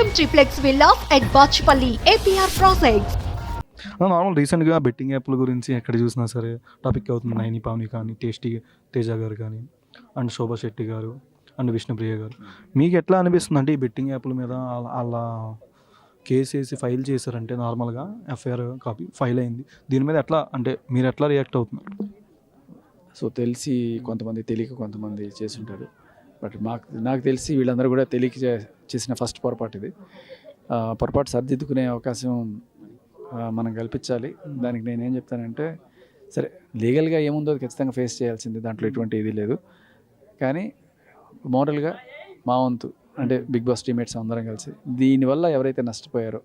Premium triplex villas at Bachpalli, APR Projects. Normal రీసెంట్గా betting యాప్ల గురించి ఎక్కడ చూసినా సరే టాపిక్ అవుతుంది. నైని పావని కానీ, టేస్టీ తేజ గారు కానీ, అండ్ శోభా శెట్టి గారు, అండ్ విష్ణుప్రియ గారు. మీకు ఎట్లా అనిపిస్తుంది అంటే ఈ బెట్టింగ్ యాప్ల మీద అలా కేసు వేసి ఫైల్ చేశారంటే నార్మల్గా ఎఫ్ఐఆర్ కాపీ ఫైల్ అయింది. దీని మీద ఎట్లా అంటే మీరు ఎట్లా రియాక్ట్ అవుతున్నారు? సో తెలిసి కొంతమంది తెలియక కొంతమంది చేసుంటారు. బట్ నాకు తెలిసి వీళ్ళందరూ కూడా తెలియక చేసిన ఫస్ట్ పొరపాటు ఇది. పొరపాటు సర్దిద్దుకునే అవకాశం మనం కల్పించాలి. దానికి నేనేం చెప్తానంటే, సరే లీగల్గా ఏముందో అది ఖచ్చితంగా ఫేస్ చేయాల్సింది, దాంట్లో ఎటువంటి ఇది లేదు. కానీ మోరల్గా మా వంతు అంటే బిగ్ బాస్ టీమేట్స్ అందరం కలిసి దీనివల్ల ఎవరైతే నష్టపోయారో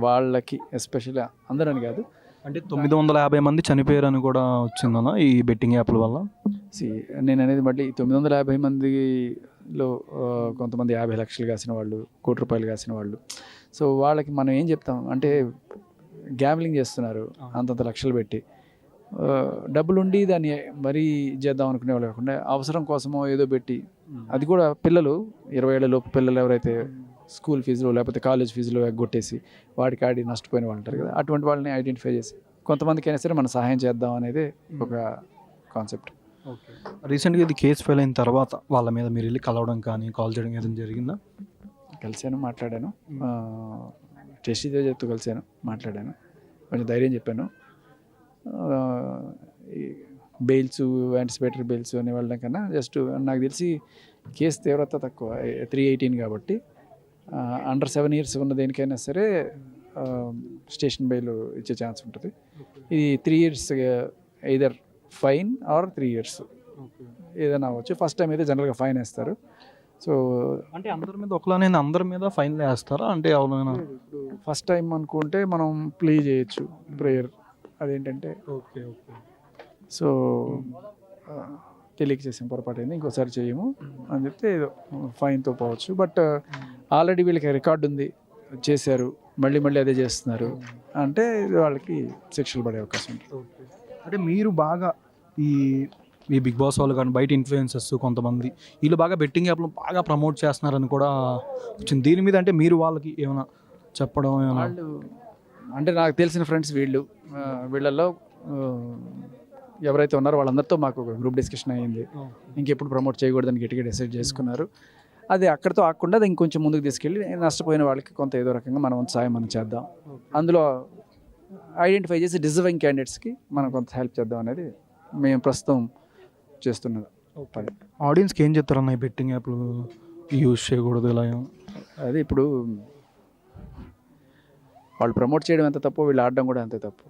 వాళ్ళకి, ఎస్పెషల్లీ అందరని కాదు, అంటే 950 మంది చనిపోయారని కూడా వచ్చిందన్న ఈ బెట్టింగ్ యాప్ల వల్ల. నేను అనేది మళ్ళీ 950 మందిలో కొంతమంది 50 లక్షలు కాసిన వాళ్ళు, కోటి రూపాయలు కాసిన వాళ్ళు. సో వాళ్ళకి మనం ఏం చెప్తాం అంటే, గ్యామ్లింగ్ చేస్తున్నారు అంతంత లక్షలు పెట్టి, డబ్బులుండి దాన్ని మరీ చేద్దాం అనుకునే వాళ్ళు కాకుండా అవసరం కోసమో ఏదో పెట్టి, అది కూడా పిల్లలు 20 ఏళ్ల లోపు పిల్లలు ఎవరైతే స్కూల్ ఫీజులో లేకపోతే కాలేజ్ ఫీజులో ఎగ్గొట్టేసి వాడికి ఆడి నష్టపోయిన వాళ్ళు ఉంటారు కదా, అటువంటి వాళ్ళని ఐడెంటిఫై చేసి కొంతమందికైనా సరే మనం సహాయం చేద్దాం అనేది ఒక కాన్సెప్ట్. ఓకే, రీసెంట్గా ఇది కేసు ఫైల్ అయిన తర్వాత వాళ్ళ మీద మీరు వెళ్ళి కలవడం కానీ కాల్ చేయడం ఏదైనా జరిగిందా? కలిశాను, మాట్లాడాను. టెస్టీ తేజతో కలిశాను, మాట్లాడాను, కొంచెం ధైర్యం చెప్పాను. బెయిల్స్, యాంటిసిపేటరీ బెయిల్స్ అని వెళ్ళడం కన్నా జస్ట్ నాకు తెలిసి కేసు తీవ్రత తక్కువ, 318 కాబట్టి అండర్ 7 years ఉన్న దేనికైనా సరే స్టేషన్ బెయిల్ ఇచ్చే ఛాన్స్ ఉంటుంది. ఇది 3 years, either five or 3 years ఏదైనా అవ్వచ్చు. ఫస్ట్ టైం అయితే జనరల్గా ఫైన్ వేస్తారు. సో అంటే అందరి మీద ఒకలానే అందరి మీద ఫైన్లు వేస్తారా? అంటే ఎవరైనా ఇప్పుడు ఫస్ట్ టైం అనుకుంటే మనం ప్లే చేయొచ్చు, ప్రేయర్ అదేంటంటే ఓకే ఓకే సో తెలియక చేసాం, పొరపాటు అయింది, ఇంకోసారి చేయము అని చెప్తే ఏదో ఫైన్తో పోవచ్చు. బట్ ఆల్రెడీ వీళ్ళకి రికార్డు ఉంది, చేశారు, మళ్ళీ మళ్ళీ అదే చేస్తున్నారు అంటే వాళ్ళకి శిక్షలు పడే అవకాశం ఉంటుంది. అంటే మీరు బాగా ఈ బిగ్ బాస్ వాళ్ళు కానీ బయట ఇన్ఫ్లుయెన్సర్స్ కొంతమంది వీళ్ళు బాగా బెట్టింగ్ యాప్లు బాగా ప్రమోట్ చేస్తున్నారని కూడా వచ్చింది. దీని మీద అంటే మీరు వాళ్ళకి ఏమైనా చెప్పడం ఏమైనా? వాళ్ళు అంటే నాకు తెలిసిన ఫ్రెండ్స్ వీళ్ళల్లో ఎవరైతే ఉన్నారో వాళ్ళందరితో మాకు ఒక గ్రూప్ డిస్కషన్ అయ్యింది. ఇంకెప్పుడు ప్రమోట్ చేయకూడదని గట్టిగా డిసైడ్ చేసుకున్నారు. అది అక్కడితో ఆకుండా అది ఇంకొంచెం ముందుకు తీసుకెళ్ళి నష్టపోయిన వాళ్ళకి కొంత ఏదో రకంగా మనం సాయం మనం చేద్దాం, అందులో ఐడెంటిఫై చేసి డిజర్వింగ్ క్యాండిడేట్స్కి మనం కొంత హెల్ప్ చేద్దాం అనేది మేము ప్రస్తుతం చేస్తున్నది. ఆడియన్స్కి ఏం చెప్తారన్న ఈ బెట్టింగ్ యాప్లు యూజ్ చేయకూడదు ఇలా? అదే ఇప్పుడు వాళ్ళు ప్రమోట్ చేయడం ఎంత తప్పు, వీళ్ళు ఆడడం కూడా అంతే తప్పు.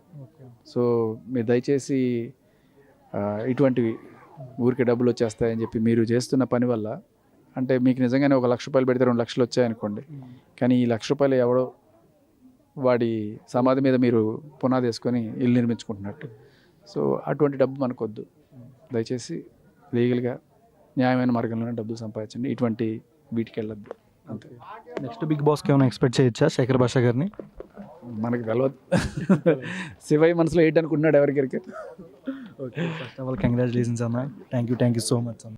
సో మీరు దయచేసి ఇటువంటివి ఊరికే డబ్బులు వచ్చేస్తాయని చెప్పి మీరు చేస్తున్న పని వల్ల, అంటే మీకు నిజంగానే 1 లక్ష రూపాయలు పెడితే 2 లక్షలు వచ్చాయనుకోండి, కానీ ఈ 1 లక్ష రూపాయలు ఎవడో వాడి సమాధి మీద మీరు పునాది వేసుకొని ఇల్లు నిర్మించుకుంటున్నట్టు. సో అటువంటి డబ్బు మనకొద్దు. దయచేసి లీగల్గా న్యాయమైన మార్గంలోనే డబ్బులు సంపాదించండి, ఇటువంటి వీటికి వెళ్ళొద్దు అంతే. నెక్స్ట్ బిగ్ బాస్కి ఏమైనా ఎక్స్పెక్ట్ చేయొచ్చా శేఖర్ భాష గారిని? మనకు తెలియదు, శివయ్య మనసులో ఏంటనుకుంటున్నాడు ఎవరికరికి. Okay, first of all congratulations అన్న. థ్యాంక్ యూ సో మచ్ అన్న.